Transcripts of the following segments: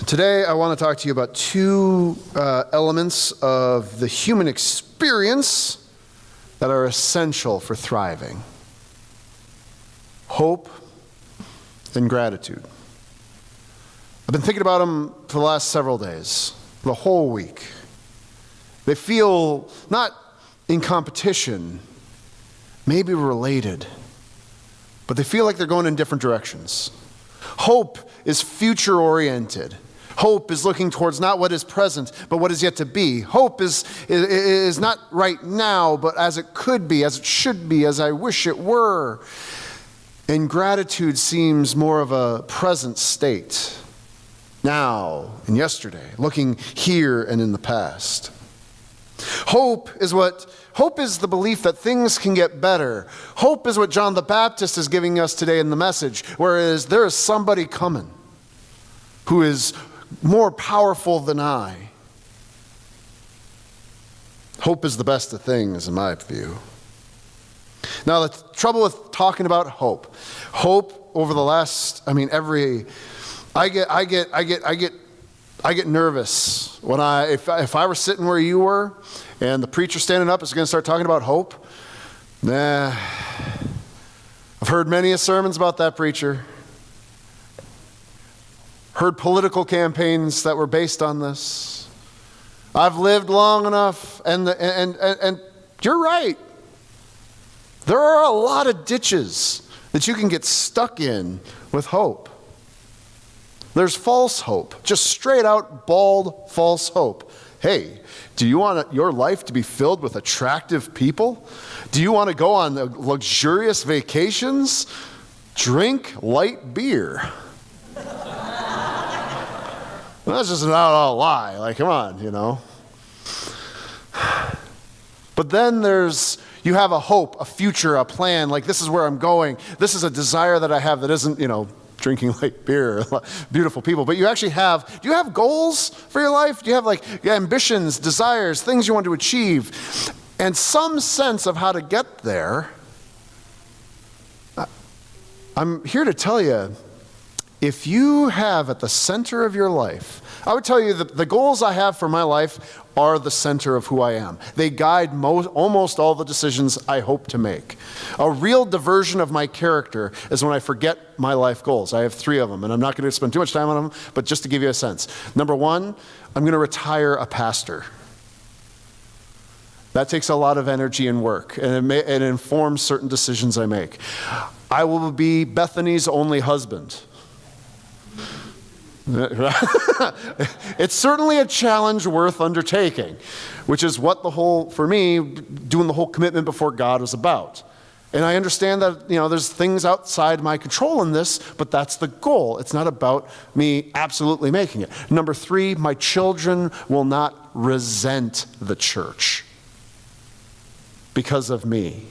Today, I want to talk to you about two elements of the human experience that are essential for thriving: hope and gratitude. I've been thinking about them for the last several days, the whole week. They feel not in competition, maybe related, but they feel like they're going in different directions. Hope is future-oriented. Hope is looking towards not what is present, but what is yet to be. Hope is not right now, but as it could be, as it should be, as I wish it were. And gratitude seems more of a present state, now and yesterday, looking here and in the past. Hope is the belief that things can get better. Hope is what John the Baptist is giving us today in the message, whereas there is somebody coming who is more powerful than I. Hope is the best of things, in my view. Now, the trouble with talking about hope over the last, I get nervous when if I were sitting where you were and the preacher standing up is going to start talking about hope. I've heard many sermons about that preacher. Heard political campaigns that were based on this. I've lived long enough, and you're right. There are a lot of ditches that you can get stuck in with hope. There's false hope, just straight out bald false hope. Hey, do you want your life to be filled with attractive people? Do you want to go on luxurious vacations? Drink light beer. That's just not a lie. Like, come on, But then you have a hope, a future, a plan. Like, this is where I'm going. This is a desire that I have that isn't, drinking light beer, beautiful people. But do you have goals for your life? Do you have ambitions, desires, things you want to achieve? And some sense of how to get there. I'm here to tell you, if you have at the center of your life, I would tell you that the goals I have for my life are the center of who I am. They guide almost all the decisions I hope to make. A real diversion of my character is when I forget my life goals. I have 3 of them, and I'm not going to spend too much time on them, but just to give you a sense. Number 1, I'm going to retire a pastor. That takes a lot of energy and work, and it informs certain decisions I make. I will be Bethany's only husband. It's certainly a challenge worth undertaking, which is what for me, doing the whole commitment before God was about. And I understand that, there's things outside my control in this, but that's the goal. It's not about me absolutely making it. Number 3, my children will not resent the church because of me.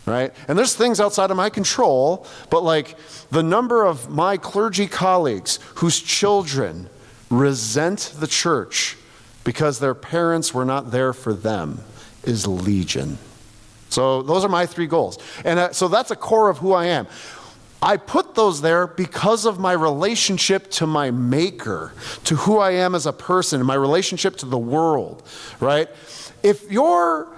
Right? And there's things outside of my control, but the number of my clergy colleagues whose children resent the church because their parents were not there for them is legion. So those are my 3 goals. And so that's a core of who I am. I put those there because of my relationship to my Maker, to who I am as a person, my relationship to the world, right? If your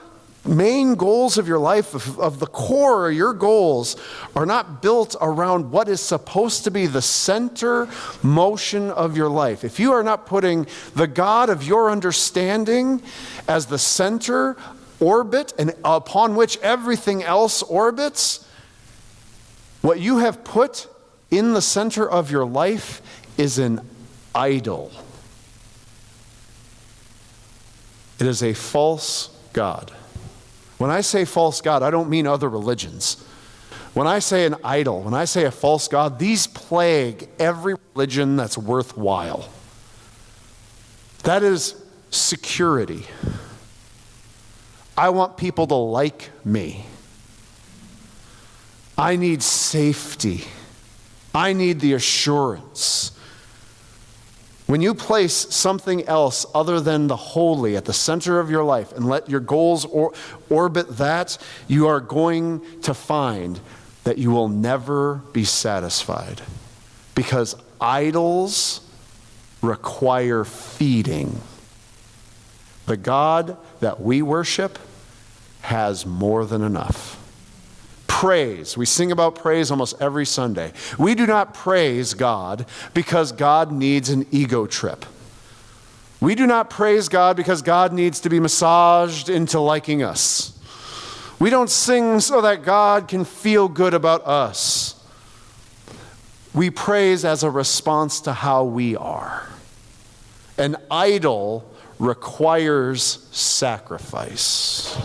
main goals of your life, of the core of your goals, are not built around what is supposed to be the center motion of your life, if you are not putting the God of your understanding as the center orbit and upon which everything else orbits, what you have put in the center of your life is an idol. It is a false god. When I say false god, I don't mean other religions. When I say an idol, when I say a false god, these plague every religion that's worthwhile. That is security. I want people to like me. I need safety. I need the assurance. When you place something else other than the holy at the center of your life and let your goals orbit that, you are going to find that you will never be satisfied. Because idols require feeding. The God that we worship has more than enough. Praise. We sing about praise almost every Sunday. We do not praise God because God needs an ego trip. We do not praise God because God needs to be massaged into liking us. We don't sing so that God can feel good about us. We praise as a response to how we are. An idol requires sacrifice.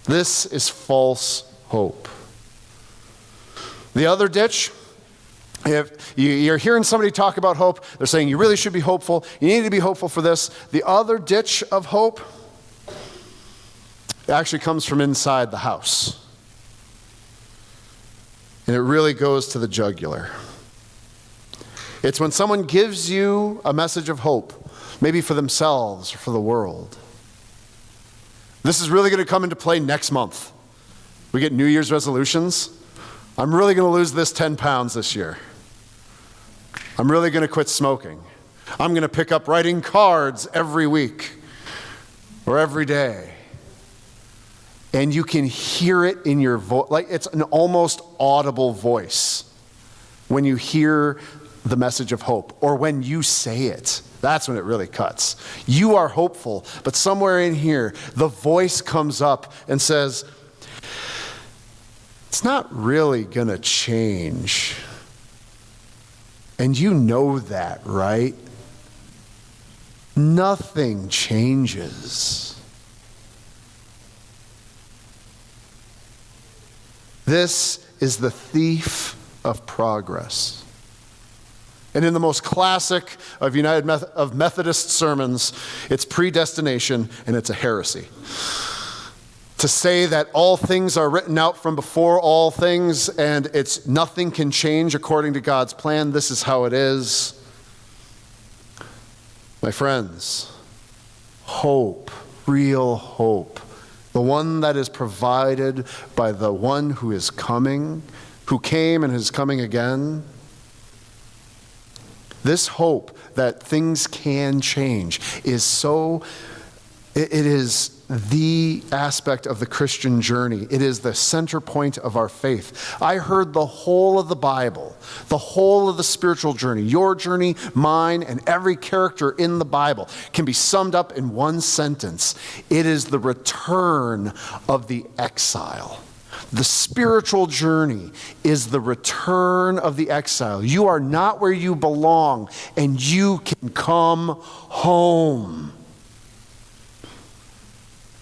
This is false hope. The other ditch, if you're hearing somebody talk about hope, they're saying you really should be hopeful. You need to be hopeful for this. The other ditch of hope actually comes from inside the house. And it really goes to the jugular. It's when someone gives you a message of hope, maybe for themselves or for the world. This is really going to come into play next month. We get New Year's resolutions. I'm really going to lose this 10 pounds this year. I'm really going to quit smoking. I'm going to pick up writing cards every week or every day. And you can hear it in your voice, like it's an almost audible voice when you hear the message of hope or when you say it. That's when it really cuts. You are hopeful, but somewhere in here, the voice comes up and says, it's not really going to change. And you know that, right? Nothing changes. This is the thief of progress. And in the most classic of Methodist sermons, it's predestination and it's a heresy. To say that all things are written out from before all things and it's nothing can change according to God's plan, this is how it is. My friends, hope, real hope, the one that is provided by the one who is coming, who came and is coming again. This hope that things can change is it is the aspect of the Christian journey. It is the center point of our faith. I heard the whole of the Bible, the whole of the spiritual journey, your journey, mine, and every character in the Bible can be summed up in one sentence. It is the return of the exile. The spiritual journey is the return of the exile. You are not where you belong, and you can come home.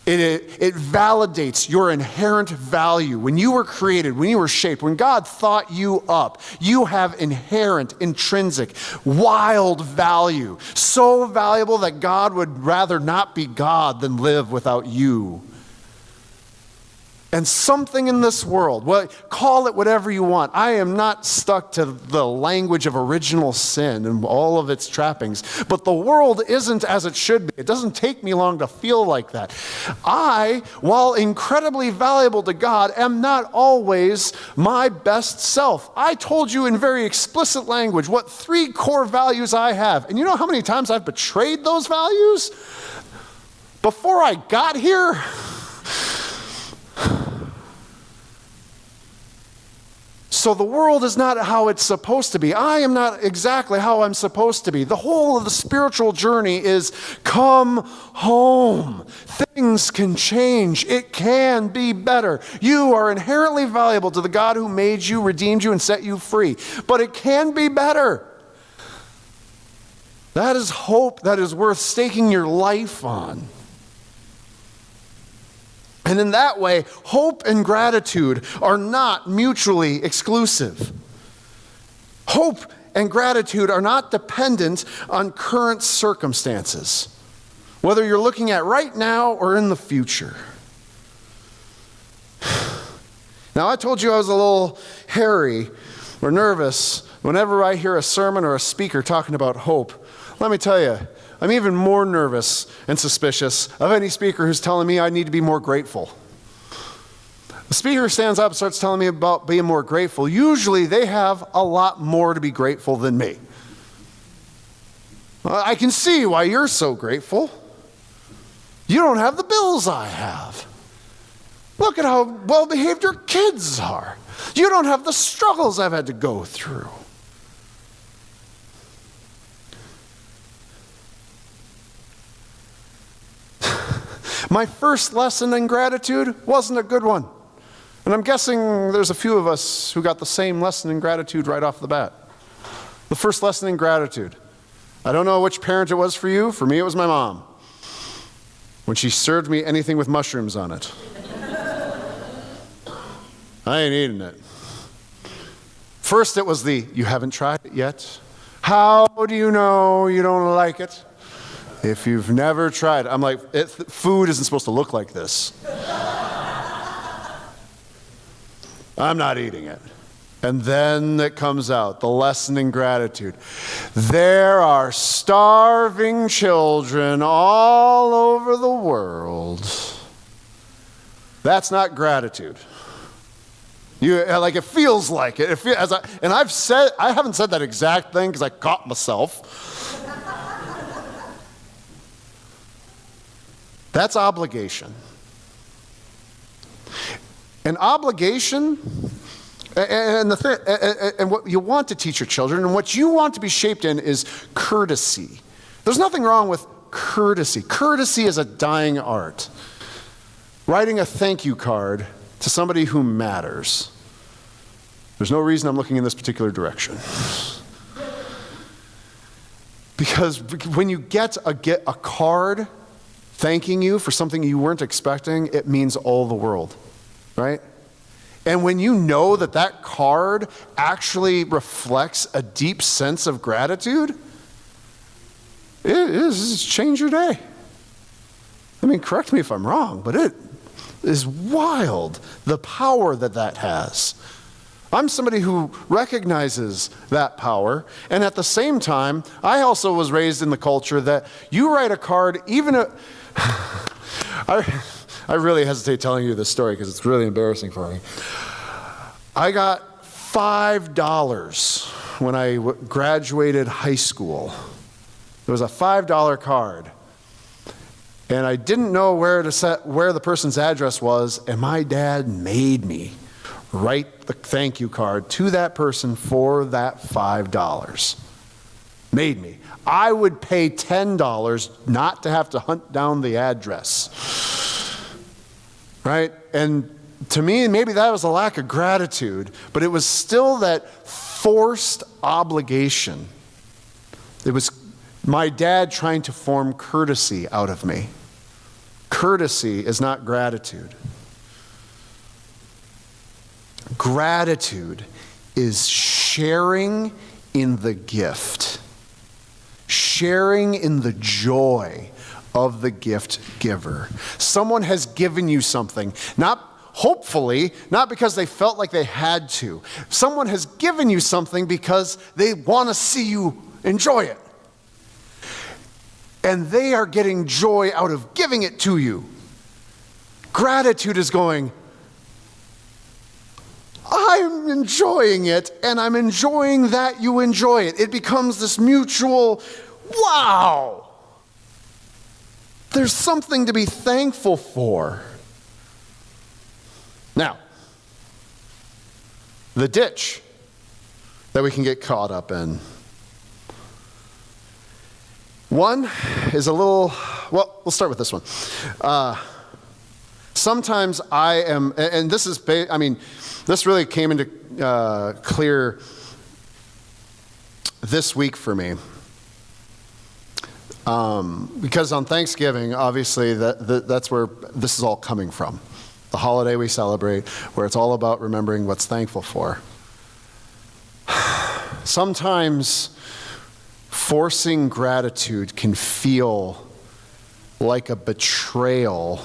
It validates your inherent value. When you were created, when you were shaped, when God thought you up, you have inherent, intrinsic, wild value. So valuable that God would rather not be God than live without you. And something in this world, well, call it whatever you want. I am not stuck to the language of original sin and all of its trappings. But the world isn't as it should be. It doesn't take me long to feel like that. I, while incredibly valuable to God, am not always my best self. I told you in very explicit language what 3 core values I have. And you know how many times I've betrayed those values? Before I got here? So the world is not how it's supposed to be. I am not exactly how I'm supposed to be. The whole of the spiritual journey is come home. Things can change. It can be better. You are inherently valuable to the God who made you, redeemed you, and set you free. But it can be better. That is hope that is worth staking your life on. And in that way, hope and gratitude are not mutually exclusive. Hope and gratitude are not dependent on current circumstances, whether you're looking at right now or in the future. Now, I told you I was a little hairy or nervous whenever I hear a sermon or a speaker talking about hope. Let me tell you, I'm even more nervous and suspicious of any speaker who's telling me I need to be more grateful. The speaker stands up and starts telling me about being more grateful. Usually they have a lot more to be grateful than me. I can see why you're so grateful. You don't have the bills I have. Look at how well-behaved your kids are. You don't have the struggles I've had to go through. My first lesson in gratitude wasn't a good one. And I'm guessing there's a few of us who got the same lesson in gratitude right off the bat. The first lesson in gratitude. I don't know which parent it was for you. For me, it was my mom. When she served me anything with mushrooms on it. I ain't eating it. First, it was you haven't tried it yet. How do you know you don't like it? If you've never tried it. I'm like, food isn't supposed to look like this. I'm not eating it. And then it comes out, the lesson in gratitude. There are starving children all over the world. That's not gratitude. It feels like it. I haven't said that exact thing because I caught myself. That's obligation. An obligation, and what you want to teach your children, and what you want to be shaped in is courtesy. There's nothing wrong with courtesy. Courtesy is a dying art. Writing a thank you card to somebody who matters. There's no reason I'm looking in this particular direction. Because when you get a card thanking you for something you weren't expecting, it means all the world, right? And when you know that card actually reflects a deep sense of gratitude, it's changed your day. I mean, correct me if I'm wrong, but it is wild, the power that has. I'm somebody who recognizes that power, and at the same time, I also was raised in the culture that you write a card, I really hesitate telling you this story because it's really embarrassing for me. I got $5 when I graduated high school. There was a $5 card. And I didn't know where the person's address was, and my dad made me write the thank you card to that person for that $5. Made me. I would pay $10 not to have to hunt down the address. Right? And to me, maybe that was a lack of gratitude, but it was still that forced obligation. It was my dad trying to form courtesy out of me. Courtesy is not gratitude. Gratitude is sharing in the gift, sharing in the joy of the gift giver. Someone has given you something, hopefully, not because they felt like they had to. Someone has given you something because they want to see you enjoy it. And they are getting joy out of giving it to you. Gratitude is going, I'm enjoying it, and I'm enjoying that you enjoy it. It becomes this mutual, wow! There's something to be thankful for. Now, the ditch that we can get caught up in. One is we'll start with this one. Sometimes I am, and this is, this really came into clear this week for me. Because on Thanksgiving, obviously, that's where this is all coming from. The holiday we celebrate, where it's all about remembering what's thankful for. Sometimes forcing gratitude can feel like a betrayal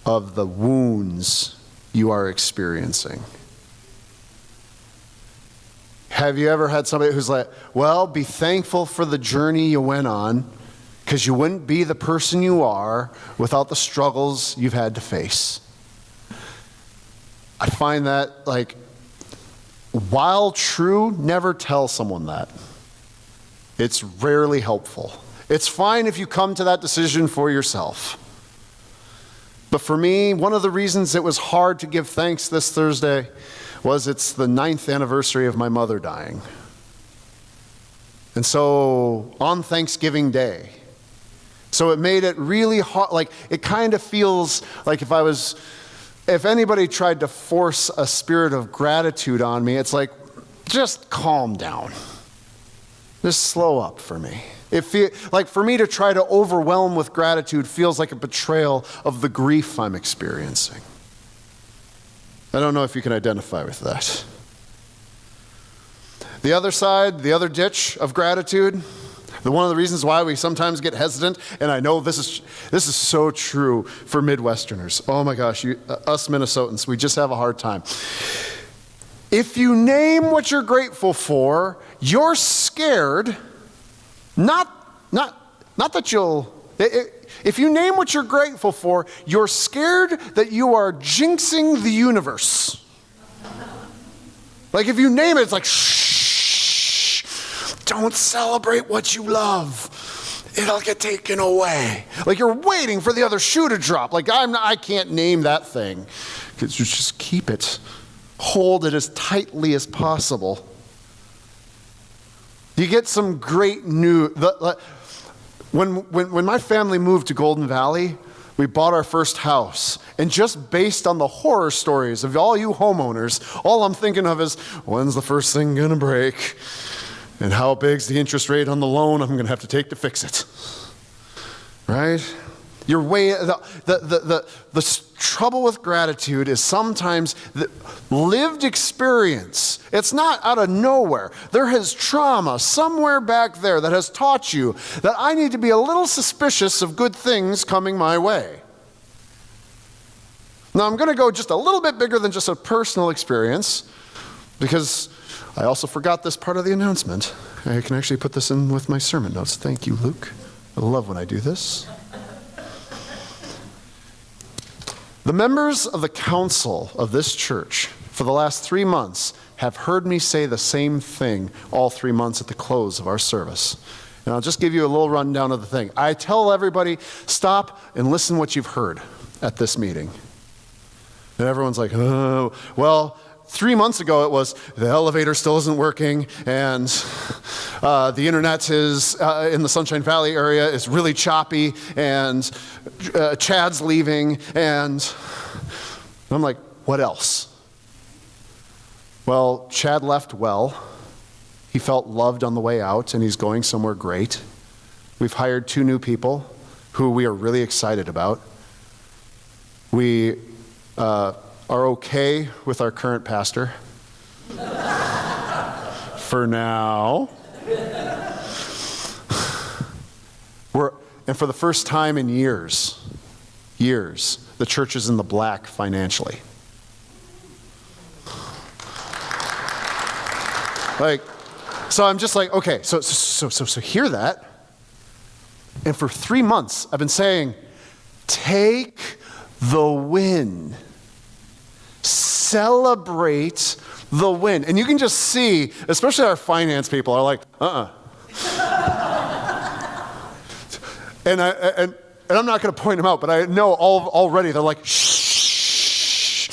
of the wounds you are experiencing. Have you ever had somebody who's like, well, be thankful for the journey you went on, because you wouldn't be the person you are without the struggles you've had to face? I find that, while true, never tell someone that. It's rarely helpful. It's fine if you come to that decision for yourself. But for me, one of the reasons it was hard to give thanks this Thursday was it's the 9th anniversary of my mother dying. And so on Thanksgiving Day, so it made it really hard, like it kind of feels like if anybody tried to force a spirit of gratitude on me, it's like, just calm down. Just slow up for me. Like for me to try to overwhelm with gratitude feels like a betrayal of the grief I'm experiencing. I don't know if you can identify with that. The other side, the other ditch of gratitude, one of the reasons why we sometimes get hesitant, and I know this is so true for Midwesterners. Oh my gosh, us Minnesotans, we just have a hard time. If you name what you're grateful for, you're scared, not that you'll, if you name what you're grateful for, you're scared that you are jinxing the universe. Like if you name it, it's like, shh, don't celebrate what you love. It'll get taken away. Like you're waiting for the other shoe to drop. Like I can't name that thing. Just keep it. Hold it as tightly as possible. You get some great news. When my family moved to Golden Valley, we bought our first house. And just based on the horror stories of all you homeowners, all I'm thinking of is, when's the first thing gonna break? And how big's the interest rate on the loan I'm gonna have to take to fix it? Right? The trouble with gratitude is sometimes the lived experience. It's not out of nowhere. There is trauma somewhere back there that has taught you that I need to be a little suspicious of good things coming my way. Now I'm going to go just a little bit bigger than just a personal experience, because I also forgot this part of the announcement. I can actually put this in with my sermon notes. Thank you, Luke. I love when I do this. The members of the council of this church for the last 3 months have heard me say the same thing all 3 months at the close of our service. And I'll just give you a little rundown of the thing. I tell everybody, stop and listen what you've heard at this meeting. And everyone's like, oh, well, 3 months ago it was, the elevator still isn't working, and the internet is, in the Sunshine Valley area, is really choppy, and Chad's leaving, and I'm like, what else? Well, Chad left well. He felt loved on the way out, and he's going somewhere great. We've hired 2 new people who we are really excited about. We are okay with our current pastor for now. And for the first time in years, the church is in the black financially. So I'm just like, okay, so hear that. And for 3 months, I've been saying, take the win. Celebrate the win. And you can just see, especially our finance people are like, And I'm not going to point them out, but I know already they're like, shh.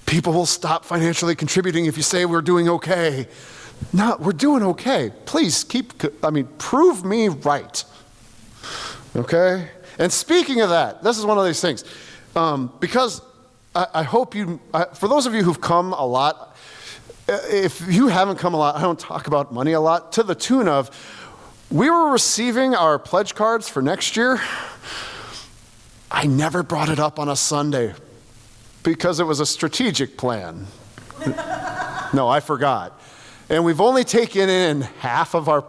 People will stop financially contributing if you say we're doing okay. No, we're doing okay. Please prove me right. Okay? And speaking of that, this is one of these things. Because I hope for those of you who've come a lot, if you haven't come a lot, I don't talk about money a lot, to the tune of, we were receiving our pledge cards for next year. I never brought it up on a Sunday because it was a strategic plan. No, I forgot. And we've only taken in half of our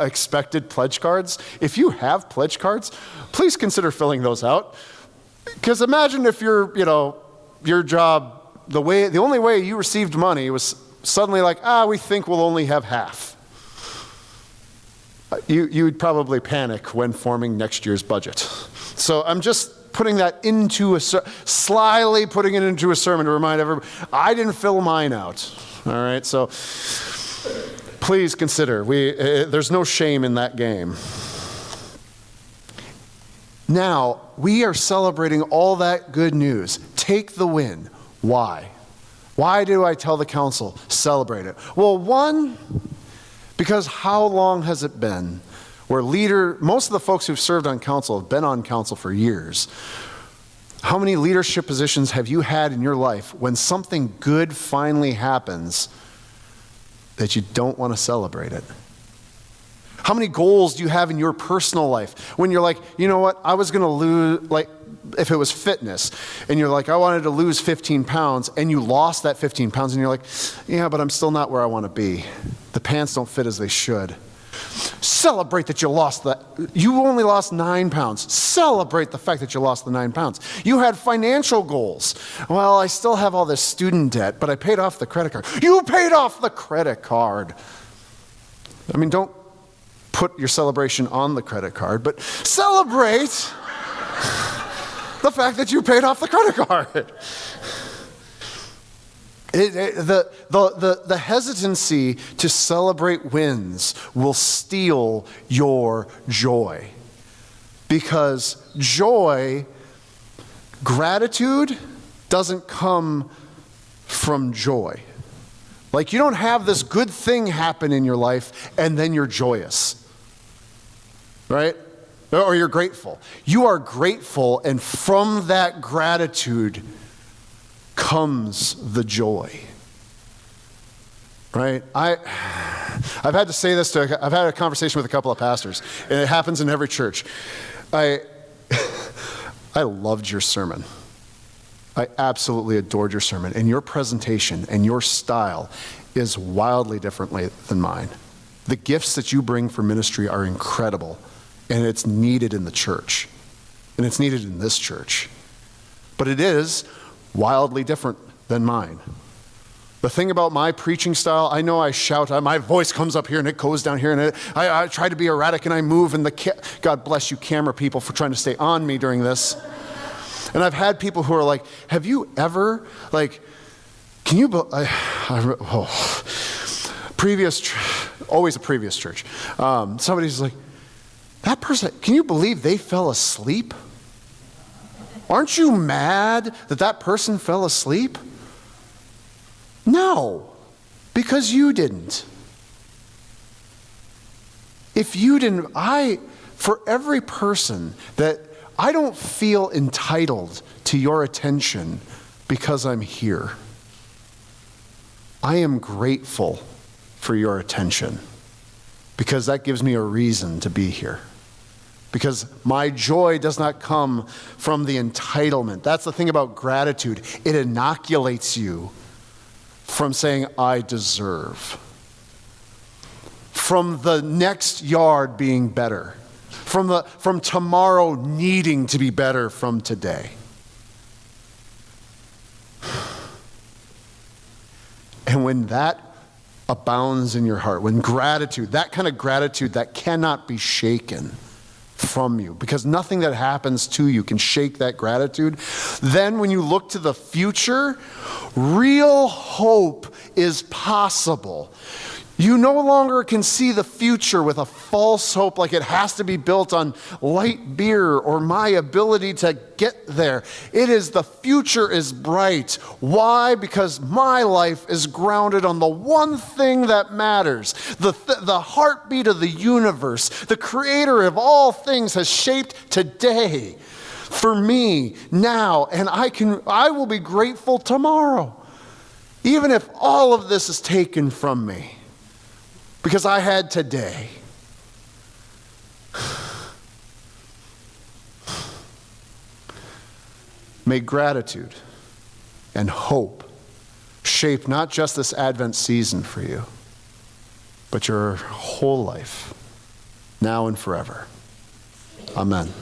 expected pledge cards. If you have pledge cards, please consider filling those out. Because imagine if your job, the only way you received money was suddenly like, we think we'll only have half. You would probably panic when forming next year's budget. So I'm just putting that slyly putting it into a sermon to remind everybody, I didn't fill mine out. All right, so Please consider, there's no shame in that game. Now, we are celebrating all that good news. Take the win. Why? Why do I tell the council, celebrate it? Well, one, because how long has it been where most of the folks who've served on council have been on council for years. How many leadership positions have you had in your life when something good finally happens that you don't want to celebrate it? How many goals do you have in your personal life when you're like, you know what, I was going to lose, like if it was fitness, and you're like, I wanted to lose 15 pounds, and you lost that 15 pounds, and you're like, yeah, but I'm still not where I want to be. The pants don't fit as they should. Celebrate that you lost that. You only lost 9 pounds. Celebrate the fact that you lost the 9 pounds. You had financial goals. Well, I still have all this student debt, but I paid off the credit card. You paid off the credit card. I mean, don't put your celebration on the credit card, but celebrate the fact that you paid off the credit card. The hesitancy to celebrate wins will steal your joy. Because gratitude doesn't come from joy. Like you don't have this good thing happen in your life and then you're joyous. Right? Or you're grateful. You are grateful, and from that gratitude comes the joy. Right? I've had to say this I've had a conversation with a couple of pastors, and it happens in every church. I loved your sermon. I absolutely adored your sermon, and your presentation and your style is wildly differently than mine. The gifts that you bring for ministry are incredible, and it's needed in the church, and it's needed in this church. But it is wildly different than mine. The thing about my preaching style, I know I shout, my voice comes up here and it goes down here, and I try to be erratic and I move, and God bless you camera people for trying to stay on me during this. And I've had people who are like, have you ever, like, can you, always a previous church. Somebody's like, that person, can you believe they fell asleep? Aren't you mad that that person fell asleep? No, because you didn't. If you didn't, for every person that I don't feel entitled to your attention because I'm here. I am grateful for your attention because that gives me a reason to be here. Because my joy does not come from the entitlement. That's the thing about gratitude. It inoculates you from saying, I deserve. From the next yard being better. From tomorrow needing to be better from today. And when that abounds in your heart, when gratitude, that kind of gratitude that cannot be shaken from you, because nothing that happens to you can shake that gratitude, then when you look to the future, real hope is possible. You no longer can see the future with a false hope like it has to be built on light beer or my ability to get there. The future is bright. Why? Because my life is grounded on the one thing that matters. The heartbeat of the universe, the creator of all things has shaped today for me now, and I will be grateful tomorrow. Even if all of this is taken from me. Because I had today. May gratitude and hope shape not just this Advent season for you, but your whole life, now and forever. Amen.